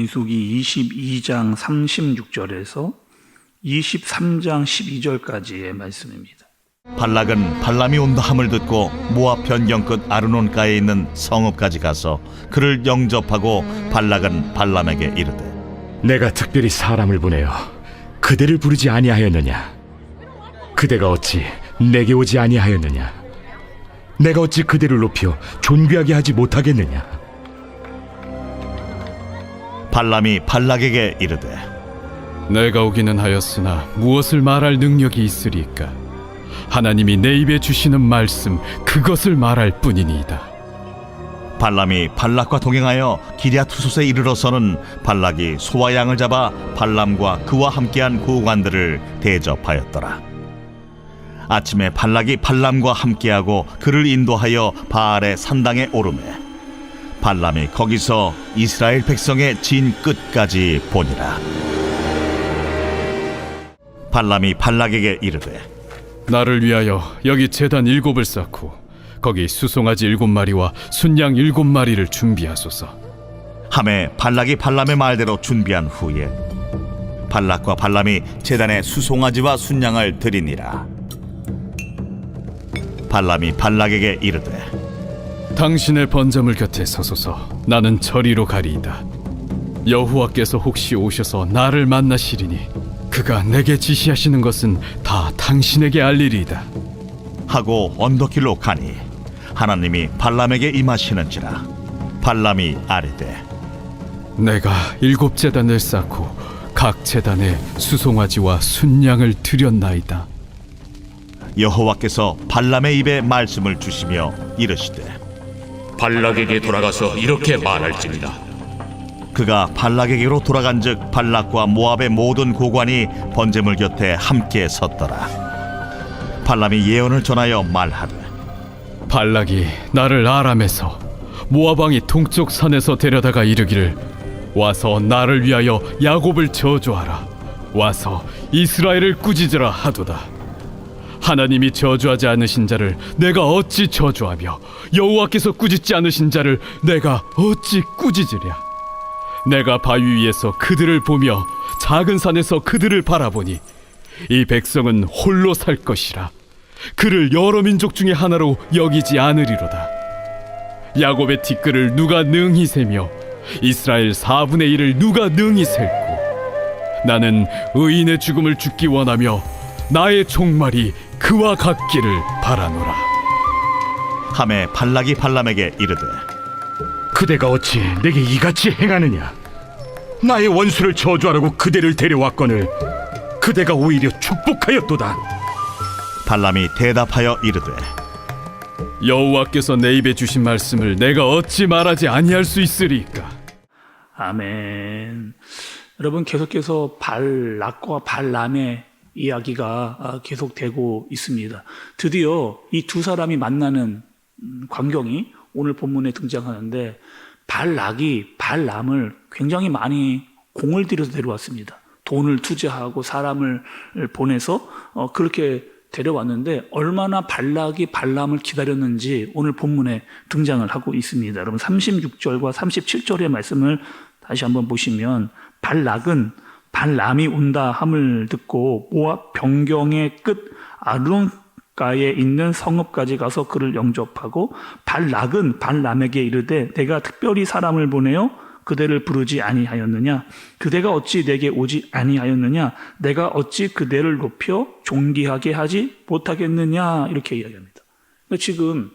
민수기 22장 36절에서 23장 12절까지의 말씀입니다. 발락은 발람이 온다 함을 듣고 모압 변경 끝 아르논가에 있는 성읍까지 가서 그를 영접하고 발락은 발람에게 이르되 내가 특별히 사람을 보내어 그대를 부르지 아니하였느냐? 그대가 어찌 내게 오지 아니하였느냐? 내가 어찌 그대를 높여 존귀하게 하지 못하겠느냐? 발람이 발락에게 이르되 내가 오기는 하였으나 무엇을 말할 능력이 있으리까? 하나님이 내 입에 주시는 말씀 그것을 말할 뿐이니이다. 발람이 발락과 동행하여 기랴투솥에 이르러서는 발락이 소와 양을 잡아 발람과 그와 함께한 고관들을 대접하였더라. 아침에 발락이 발람과 함께하고 그를 인도하여 바알의 산당에 오르매 발람이 거기서 이스라엘 백성의 진 끝까지 보니라. 발람이 발락에게 이르되 나를 위하여 여기 제단 7을 쌓고 거기 수송아지 7마리와 순양 7마리를 준비하소서. 하매 발락이 발람의 말대로 준비한 후에 발락과 발람이 제단에 수송아지와 순양을 드리니라. 발람이 발락에게 이르되 당신의 번제물 곁에 서소서. 나는 저리로 가리이다. 여호와께서 혹시 오셔서 나를 만나시리니 그가 내게 지시하시는 것은 다 당신에게 알리리이다. 하고 언덕길로 가니 하나님이 발람에게 임하시는지라. 발람이 아뢰되 내가 7제단을 쌓고 각 제단에 수송아지와 순양을 드렸나이다. 여호와께서 발람의 입에 말씀을 주시며 이르시되 발락에게 돌아가서 이렇게 말할지니라. 그가 발락에게로 돌아간즉 발락과 모압의 모든 고관이 번제물 곁에 함께 섰더라. 발람이 예언을 전하여 말하되 발락이 나를 아람에서 모압 왕이 동쪽 산에서 데려다가 이르기를 와서 나를 위하여 야곱을 저주하라. 와서 이스라엘을 꾸짖으라 하도다. 하나님이 저주하지 않으신 자를 내가 어찌 저주하며 여호와께서 꾸짖지 않으신 자를 내가 어찌 꾸짖으랴. 내가 바위 위에서 그들을 보며 작은 산에서 그들을 바라보니 이 백성은 홀로 살 것이라. 그를 여러 민족 중에 하나로 여기지 않으리로다. 야곱의 티끌을 누가 능히 세며 이스라엘 4분의 1을 누가 능히 셀고 나는 의인의 죽음을 죽기 원하며 나의 종말이 그와 같기를 바라노라. 하매 발락이 발람에게 이르되 그대가 어찌 내게 이같이 행하느냐? 나의 원수를 저주하라고 그대를 데려왔거늘 그대가 오히려 축복하였도다. 발람이 대답하여 이르되 여호와께서 내 입에 주신 말씀을 내가 어찌 말하지 아니할 수 있으리까? 아멘. 여러분, 계속해서 발락과 발람의 이야기가 계속되고 있습니다. 드디어 이 두 사람이 만나는 광경이 오늘 본문에 등장하는데 발락이 발람을 굉장히 많이 공을 들여서 데려왔습니다. 돈을 투자하고 사람을 보내서 그렇게 데려왔는데 얼마나 발락이 발람을 기다렸는지 오늘 본문에 등장을 하고 있습니다. 여러분 36절과 37절의 말씀을 다시 한번 보시면 발락은 발람이 온다 함을 듣고 모압 변경의 끝 아르논가에 있는 성읍까지 가서 그를 영접하고 발락은 발람에게 이르되 내가 특별히 사람을 보내어 그대를 부르지 아니하였느냐? 그대가 어찌 내게 오지 아니하였느냐? 내가 어찌 그대를 높여 존귀하게 하지 못하겠느냐? 이렇게 이야기합니다. 그러니까 지금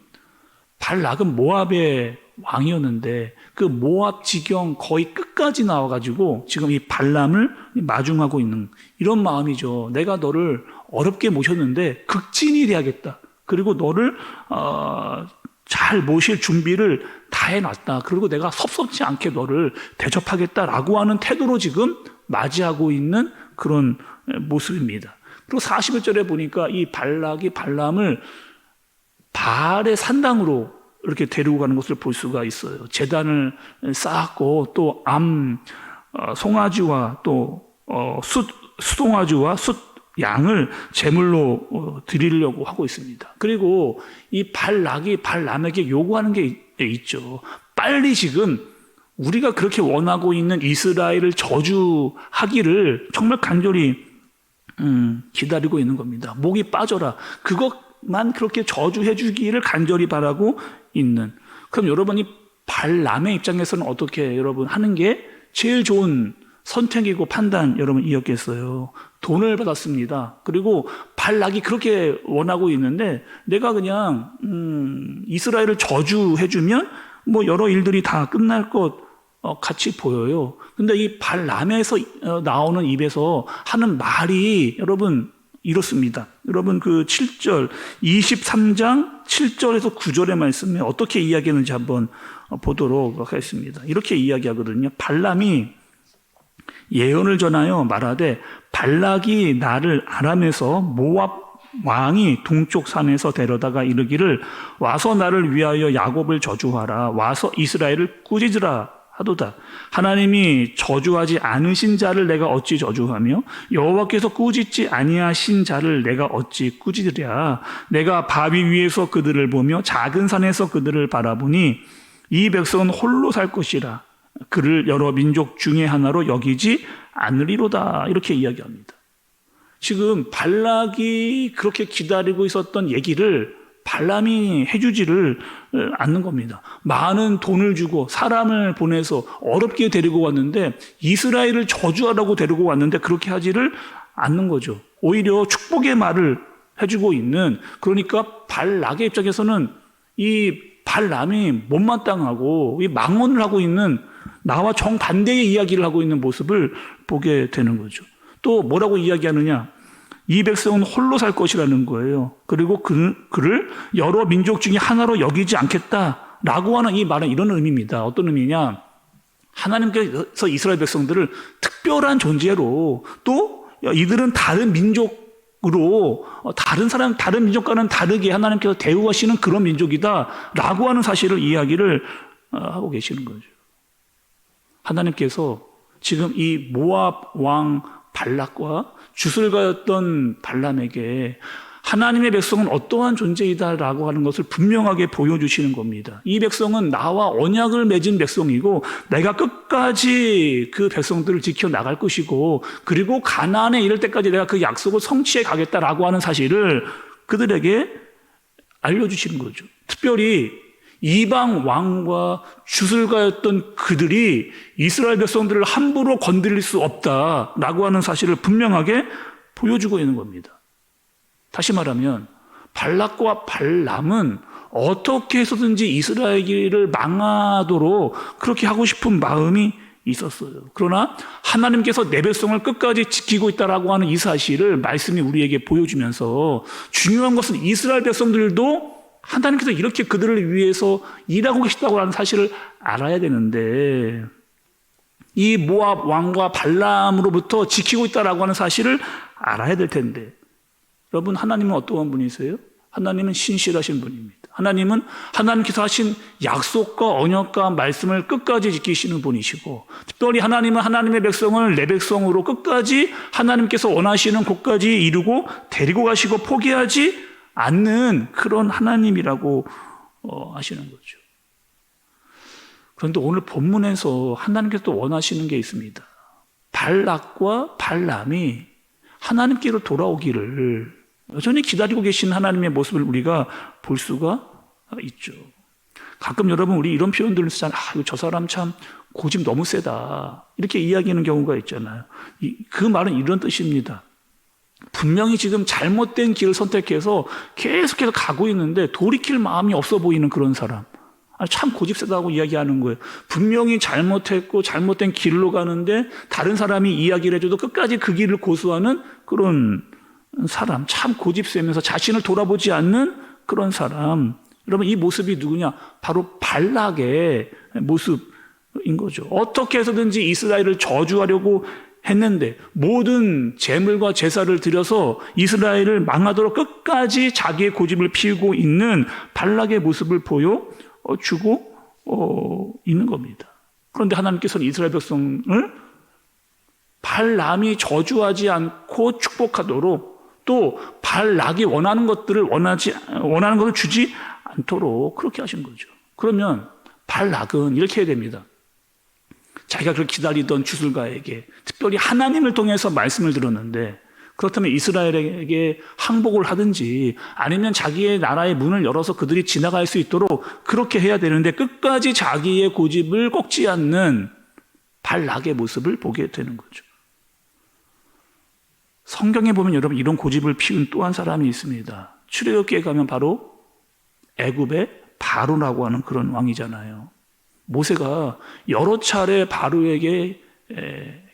발락은 모압의 왕이었는데 그 모압 지경 거의 끝까지 나와가지고 지금 이 발람을 마중하고 있는 이런 마음이죠. 내가 너를 어렵게 모셨는데 극진히 돼야겠다. 그리고 너를 잘 모실 준비를 다 해놨다. 그리고 내가 섭섭지 않게 너를 대접하겠다라고 하는 태도로 지금 맞이하고 있는 그런 모습입니다. 그리고 41절에 보니까 이 발락이 발람을 바알의 산당으로 이렇게 데리고 가는 것을 볼 수가 있어요. 제단을 쌓았고 또 송아지와 또 수송아지와 양을 제물로 드리려고 하고 있습니다. 그리고 이 발락이 발람에게 요구하는 게 있죠. 빨리 지금 우리가 그렇게 원하고 있는 이스라엘을 저주하기를 정말 간절히 기다리고 있는 겁니다. 목이 빠져라. 그것만 그렇게 저주해 주기를 간절히 바라고 있는. 그럼 여러분이 발람의 입장에서는 어떻게 여러분 하는 게 제일 좋은 선택이고 판단 여러분이었겠어요. 돈을 받았습니다. 그리고 발락이 그렇게 원하고 있는데 내가 그냥 이스라엘을 저주해 주면 뭐 여러 일들이 다 끝날 것 같이 보여요. 근데 이 발람에서 나오는 입에서 하는 말이 여러분 이렇습니다. 여러분 그 7절 23장 7절에서 9절의 말씀에 어떻게 이야기하는지 한번 보도록 하겠습니다. 이렇게 이야기하거든요. 발람이 예언을 전하여 말하되 발락이 나를 아람에서 모압 왕이 동쪽 산에서 데려다가 이르기를 와서 나를 위하여 야곱을 저주하라 와서 이스라엘을 꾸짖으라 하도다. 하나님이 저주하지 않으신 자를 내가 어찌 저주하며 여호와께서 꾸짖지 아니하신 자를 내가 어찌 꾸짖으랴. 내가 바위 위에서 그들을 보며 작은 산에서 그들을 바라보니 이 백성은 홀로 살 것이라. 그를 여러 민족 중에 하나로 여기지 않으리로다. 이렇게 이야기합니다. 지금 발락이 그렇게 기다리고 있었던 얘기를 발람이 해주지를 않는 겁니다. 많은 돈을 주고 사람을 보내서 어렵게 데리고 왔는데 이스라엘을 저주하라고 데리고 왔는데 그렇게 하지를 않는 거죠. 오히려 축복의 말을 해주고 있는, 그러니까 발락의 입장에서는 이 발람이 못마땅하고 이 망언을 하고 있는, 나와 정반대의 이야기를 하고 있는 모습을 보게 되는 거죠. 또 뭐라고 이야기하느냐? 이 백성은 홀로 살 것이라는 거예요. 그리고 그를 여러 민족 중에 하나로 여기지 않겠다라고 하는 이 말은 이런 의미입니다. 어떤 의미냐? 하나님께서 이스라엘 백성들을 특별한 존재로, 또 이들은 다른 민족으로 다른 사람, 다른 민족과는 다르게 하나님께서 대우하시는 그런 민족이다라고 하는 사실을 이야기를 하고 계시는 거죠. 하나님께서 지금 이 모압 왕 발락과 주술가였던 발람에게 하나님의 백성은 어떠한 존재이다라고 하는 것을 분명하게 보여주시는 겁니다. 이 백성은 나와 언약을 맺은 백성이고 내가 끝까지 그 백성들을 지켜나갈 것이고, 그리고 가나안에 이를 때까지 내가 그 약속을 성취해 가겠다라고 하는 사실을 그들에게 알려주시는 거죠. 특별히 이방 왕과 주술가였던 그들이 이스라엘 백성들을 함부로 건드릴 수 없다라고 하는 사실을 분명하게 보여주고 있는 겁니다. 다시 말하면 발락과 발람은 어떻게 해서든지 이스라엘을 망하도록 그렇게 하고 싶은 마음이 있었어요. 그러나 하나님께서 내 백성을 끝까지 지키고 있다라고 하는 이 사실을 말씀이 우리에게 보여주면서, 중요한 것은 이스라엘 백성들도 하나님께서 이렇게 그들을 위해서 일하고 계시다고 하는 사실을 알아야 되는데, 이 모압 왕과 발람으로부터 지키고 있다라고 하는 사실을 알아야 될 텐데, 여러분, 하나님은 어떠한 분이세요? 하나님은 신실하신 분입니다. 하나님은 하나님께서 하신 약속과 언약과 말씀을 끝까지 지키시는 분이시고, 특별히 하나님은 하나님의 백성을 내 백성으로 끝까지 하나님께서 원하시는 곳까지 이루고 데리고 가시고 포기하지 않는 그런 하나님이라고 하시는 거죠. 그런데 오늘 본문에서 하나님께서 또 원하시는 게 있습니다. 발락과 발람이 하나님께로 돌아오기를 여전히 기다리고 계신 하나님의 모습을 우리가 볼 수가 있죠. 가끔 여러분 우리 이런 표현들을 쓰잖아요. 저 사람 참 고집 너무 세다, 이렇게 이야기하는 경우가 있잖아요. 그 말은 이런 뜻입니다. 분명히 지금 잘못된 길을 선택해서 계속해서 가고 있는데 돌이킬 마음이 없어 보이는 그런 사람, 참 고집세다고 이야기하는 거예요. 분명히 잘못했고 잘못된 길로 가는데 다른 사람이 이야기를 해줘도 끝까지 그 길을 고수하는 그런 사람, 참 고집세면서 자신을 돌아보지 않는 그런 사람. 여러분, 이 모습이 누구냐? 바로 발락의 모습인 거죠. 어떻게 해서든지 이스라엘을 저주하려고 했는데 모든 제물과 제사를 드려서 이스라엘을 망하도록 끝까지 자기의 고집을 피우고 있는 발락의 모습을 보여주고 있는 겁니다. 그런데 하나님께서는 이스라엘 백성을 발람이 저주하지 않고 축복하도록, 또 발락이 원하는 것들을 원하는 것을 주지 않도록 그렇게 하신 거죠. 그러면 발락은 이렇게 해야 됩니다. 자기가 그걸 기다리던 주술가에게 특별히 하나님을 통해서 말씀을 들었는데, 그렇다면 이스라엘에게 항복을 하든지 아니면 자기의 나라의 문을 열어서 그들이 지나갈 수 있도록 그렇게 해야 되는데 끝까지 자기의 고집을 꺾지 않는 발락의 모습을 보게 되는 거죠. 성경에 보면 여러분 이런 고집을 피운 또 한 사람이 있습니다. 출애굽기에 가면 바로 애굽의 바로라고 하는 그런 왕이잖아요. 모세가 여러 차례 바로에게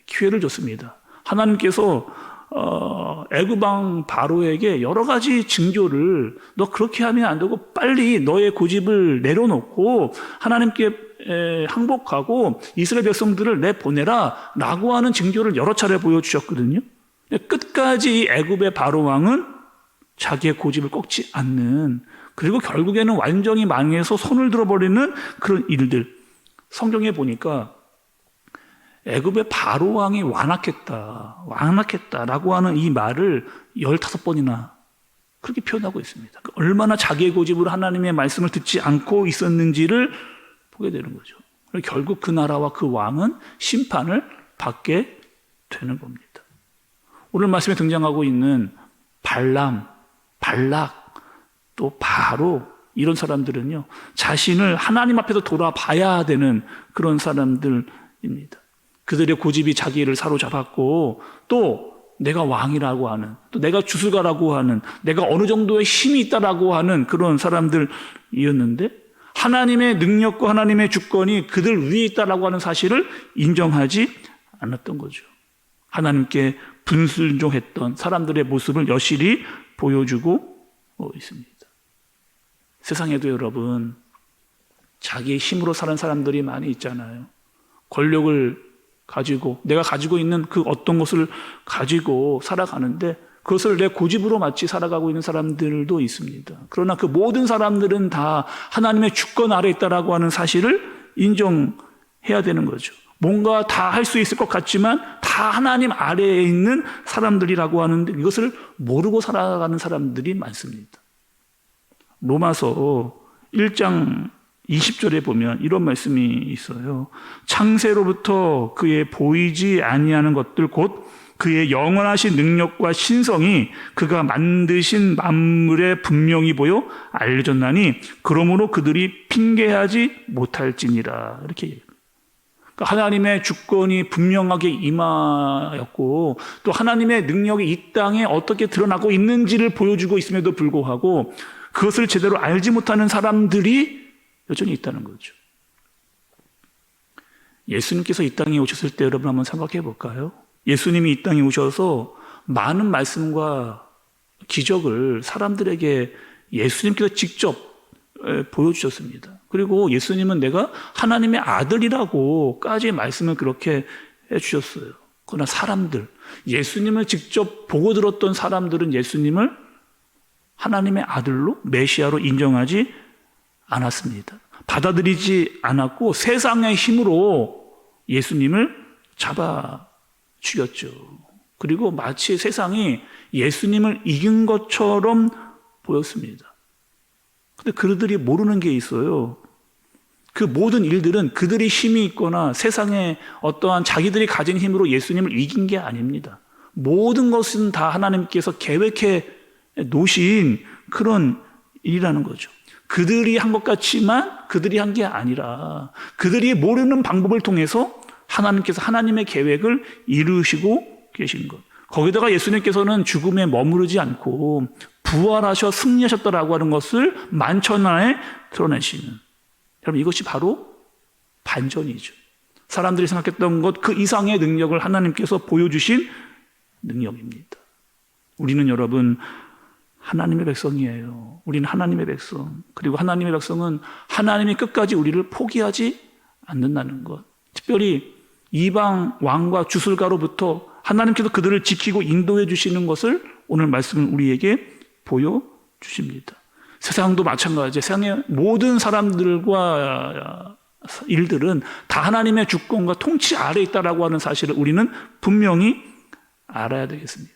기회를 줬습니다. 하나님께서 애굽 왕 바로에게 여러 가지 징조를, 너 그렇게 하면 안 되고 빨리 너의 고집을 내려놓고 하나님께 항복하고 이스라엘 백성들을 내보내라 라고 하는 징조를 여러 차례 보여주셨거든요. 끝까지 애굽의 바로 왕은 자기의 고집을 꺾지 않는, 그리고 결국에는 완전히 망해서 손을 들어버리는 그런 일들. 성경에 보니까 애굽의 바로 왕이 완악했다라고 하는 이 말을 15번이나 그렇게 표현하고 있습니다. 얼마나 자기의 고집으로 하나님의 말씀을 듣지 않고 있었는지를 보게 되는 거죠. 결국 그 나라와 그 왕은 심판을 받게 되는 겁니다. 오늘 말씀에 등장하고 있는 발람, 발락, 또 바로, 이런 사람들은요, 자신을 하나님 앞에서 돌아봐야 되는 그런 사람들입니다. 그들의 고집이 자기를 사로잡았고, 또 내가 왕이라고 하는, 또 내가 주술가라고 하는, 내가 어느 정도의 힘이 있다라고 하는 그런 사람들이었는데, 하나님의 능력과 하나님의 주권이 그들 위에 있다라고 하는 사실을 인정하지 않았던 거죠. 하나님께 불순종했던 사람들의 모습을 여실히 보여주고 있습니다. 세상에도 여러분, 자기의 힘으로 사는 사람들이 많이 있잖아요. 권력을 가지고, 내가 가지고 있는 그 어떤 것을 가지고 살아가는데 그것을 내 고집으로 마치 살아가고 있는 사람들도 있습니다. 그러나 그 모든 사람들은 다 하나님의 주권 아래 있다라고 하는 사실을 인정해야 되는 거죠. 뭔가 다 할 수 있을 것 같지만 다 하나님 아래에 있는 사람들이라고 하는데 이것을 모르고 살아가는 사람들이 많습니다. 로마서 1장 20절에 보면 이런 말씀이 있어요. 창세로부터 그의 보이지 아니하는 것들 곧 그의 영원하신 능력과 신성이 그가 만드신 만물에 분명히 보여 알려졌나니 그러므로 그들이 핑계하지 못할지니라. 이렇게 얘기합니다. 그러니까 하나님의 주권이 분명하게 임하였고 또 하나님의 능력이 이 땅에 어떻게 드러나고 있는지를 보여주고 있음에도 불구하고 그것을 제대로 알지 못하는 사람들이 여전히 있다는 거죠. 예수님께서 이 땅에 오셨을 때 여러분 한번 생각해 볼까요? 예수님이 이 땅에 오셔서 많은 말씀과 기적을 사람들에게 예수님께서 직접 보여주셨습니다. 그리고 예수님은 내가 하나님의 아들이라고까지 말씀을 그렇게 해주셨어요. 그러나 사람들, 예수님을 직접 보고 들었던 사람들은 예수님을 하나님의 아들로 메시아로 인정하지 않았습니다. 받아들이지 않았고 세상의 힘으로 예수님을 잡아 죽였죠. 그리고 마치 세상이 예수님을 이긴 것처럼 보였습니다. 근데 그들이 모르는 게 있어요. 그 모든 일들은 그들이 힘이 있거나 세상에 어떠한 자기들이 가진 힘으로 예수님을 이긴 게 아닙니다. 모든 것은 다 하나님께서 계획해 놓으신 그런 일이라는 거죠. 그들이 한 것 같지만 그들이 한 게 아니라 그들이 모르는 방법을 통해서 하나님께서 하나님의 계획을 이루시고 계신 것. 거기다가 예수님께서는 죽음에 머무르지 않고 부활하셔 승리하셨다라고 하는 것을 만천하에 드러내시는, 여러분 이것이 바로 반전이죠. 사람들이 생각했던 것 그 이상의 능력을 하나님께서 보여주신 능력입니다. 우리는 여러분 하나님의 백성이에요. 우리는 하나님의 백성. 그리고 하나님의 백성은 하나님이 끝까지 우리를 포기하지 않는다는 것. 특별히 이방 왕과 주술가로부터 하나님께서 그들을 지키고 인도해 주시는 것을 오늘 말씀은 우리에게 보여주십니다. 세상도 마찬가지예요. 세상의 모든 사람들과 일들은 다 하나님의 주권과 통치 아래에 있다라고 하는 사실을 우리는 분명히 알아야 되겠습니다.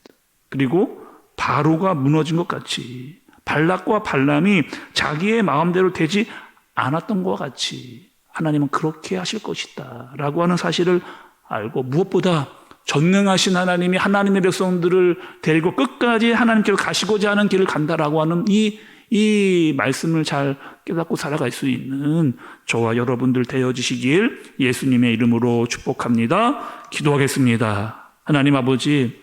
그리고 바로가 무너진 것 같이 발락과 발람이 자기의 마음대로 되지 않았던 것 같이 하나님은 그렇게 하실 것이다 라고 하는 사실을 알고, 무엇보다 전능하신 하나님이 하나님의 백성들을 데리고 끝까지 하나님께로 가시고자 하는 길을 간다라고 하는 이 말씀을 잘 깨닫고 살아갈 수 있는 저와 여러분들 되어지시길 예수님의 이름으로 축복합니다. 기도하겠습니다. 하나님 아버지,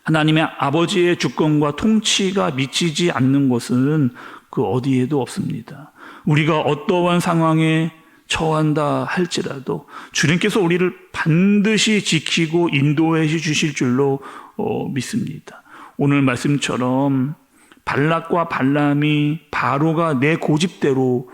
하나님의 아버지의 주권과 통치가 미치지 않는 것은 그 어디에도 없습니다. 우리가 어떠한 상황에 처한다 할지라도 주님께서 우리를 반드시 지키고 인도해 주실 줄로 믿습니다. 오늘 말씀처럼 발락과 발람이 바로가 내 고집대로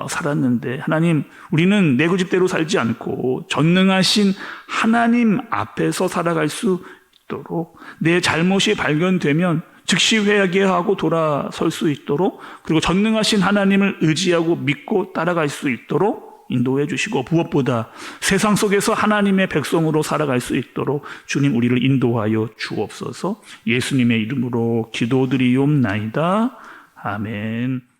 살았는데, 하나님, 우리는 내 고집대로 살지 않고 전능하신 하나님 앞에서 살아갈 수 있도록, 내 잘못이 발견되면 즉시 회개하고 돌아설 수 있도록, 그리고 전능하신 하나님을 의지하고 믿고 따라갈 수 있도록 인도해 주시고, 무엇보다 세상 속에서 하나님의 백성으로 살아갈 수 있도록 주님 우리를 인도하여 주옵소서. 예수님의 이름으로 기도드리옵나이다. 아멘.